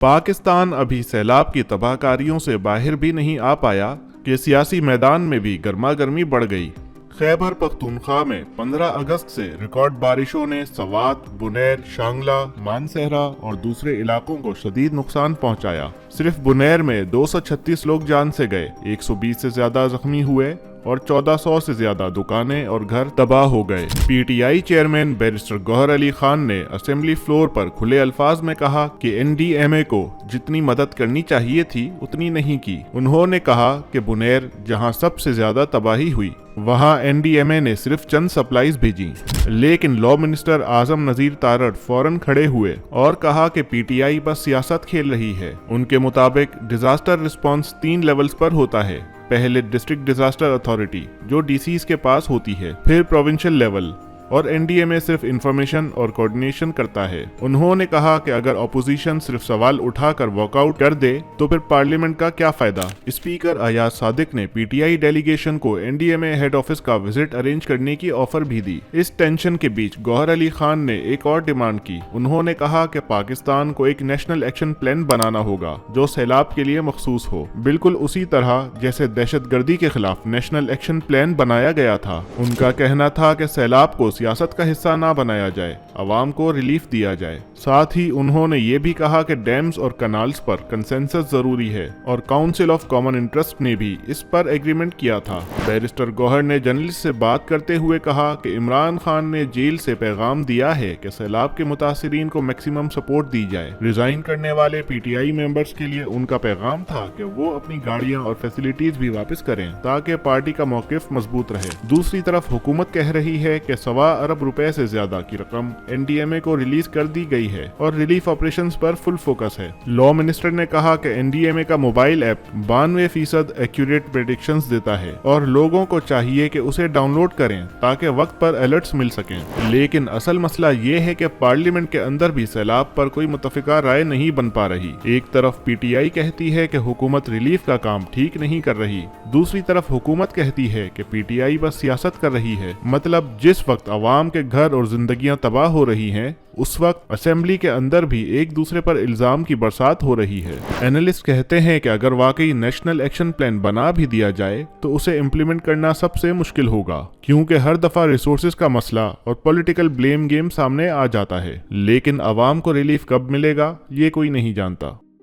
पाकिस्तान अभी सैलाब की तबाहकारियों से बाहर भी नहीं आ पाया कि सियासी मैदान में भी गर्मागर्मी बढ़ गई। खैबर पख्तूनख्वा में 15 अगस्त से रिकॉर्ड बारिशों ने सवात, बुनैर, शांगला, मानसहरा और दूसरे इलाकों को शदीद नुकसान पहुंचाया। सिर्फ बुनैर में 236 लोग जान से गए, 120 से ज्यादा जख्मी हुए और 1400 से ज्यादा दुकानें और घर तबाह हो गए। पीटीआई चेयरमैन बैरिस्टर गौहर अली खान ने असेंबली फ्लोर पर खुले अल्फाज में कहा कि एनडीएमए को जितनी मदद करनी चाहिए थी उतनी नहीं की। उन्होंने कहा कि बुनैर जहां सबसे ज्यादा तबाही हुई वहां एनडीएमए ने सिर्फ चंद सप्लाईज भेजी, लेकिन लॉ मिनिस्टर आजम नजीर तारड़ फौरन खड़े हुए और कहा कि पीटीआई बस सियासत खेल रही है। उनके मुताबिक डिजास्टर रिस्पांस 3 लेवल्स पर होता है। पहले डिस्ट्रिक्ट डिजास्टर अथॉरिटी जो डीसीज के पास होती है, फिर प्रोविंशियल लेवल, और एनडीएमए सिर्फ इंफॉर्मेशन और कोऑर्डिनेशन करता है। उन्होंने कहा कि अगर अपोजिशन सिर्फ सवाल उठाकर वॉकआउट कर दे तो फिर पार्लियामेंट का क्या फायदा। स्पीकर अयाज सादिक ने पीटीआई डेलीगेशन को एनडीएमए हेड ऑफिस का विजिट अरेंज करने की ऑफर भी दी। इस टेंशन के बीच गौहर अली खान ने एक और डिमांड की। उन्होंने कहा कि पाकिस्तान को एक नेशनल एक्शन प्लान बनाना होगा जो सैलाब के लिए मखसूस हो, बिल्कुल उसी तरह जैसे दहशतगर्दी के खिलाफ नेशनल एक्शन प्लान बनाया गया था। उनका कहना था कि सैलाब को सियासत का हिस्सा ना बनाया जाए, अवाम को रिलीफ दिया जाए। साथ ही उन्होंने ये भी कहा कि डैम्स और कनाल्स पर कंसेंसस जरूरी है और काउंसिल ऑफ कॉमन इंटरेस्ट ने भी इस पर एग्रीमेंट किया था। बैरिस्टर गौहर ने जर्नलिस्ट से बात करते हुए कहा कि इमरान खान ने जेल से पैगाम दिया है कि सैलाब के मुतासिरीन को मैक्सिमम सपोर्ट दी जाए। रिजाइन करने वाले पीटीआई मेंबर्स के लिए उनका पैगाम था कि वो अपनी गाड़ियां और फैसिलिटीज भी वापस करें ताकि पार्टी का मौकिफ मजबूत रहे। दूसरी तरफ हुकूमत कह रही है कि 1.25 अरब रुपए से ज्यादा की रकम एनडीएमए को रिलीज कर दी गई है और रिलीफ ऑपरेशंस पर फुल फोकस है। लॉ मिनिस्टर ने कहा कि एनडीएमए का मोबाइल ऐप 92% एक्यूरेट प्रेडिक्शंस देता है और लोगों को चाहिए कि उसे डाउनलोड करें ताकि वक्त पर अलर्ट्स मिल सकें। लेकिन असल मसला ये है कि पार्लियामेंट के अंदर भी सैलाब पर कोई मुत्तफिका राय नहीं बन पा रही। एक तरफ पीटीआई कहती है कि हुकूमत रिलीफ का काम ठीक नहीं कर रही, दूसरी तरफ हुकूमत कहती है कि पीटीआई बस सियासत कर रही है। मतलब जिस वक्त अवाम के घर और जिंदगियां तबाह हो रही हैं, उस वक्त असेंबली के अंदर भी एक दूसरे पर इल्जाम की बरसात हो रही है। एनालिस्ट कहते हैं कि अगर वाकई नेशनल एक्शन प्लान बना भी दिया जाए तो उसे इम्प्लीमेंट करना सबसे मुश्किल होगा, क्योंकि हर दफा रिसोर्सेज का मसला और पॉलिटिकल ब्लेम गेम सामने आ जाता है। लेकिन अवाम को रिलीफ कब मिलेगा ये कोई नहीं जानता।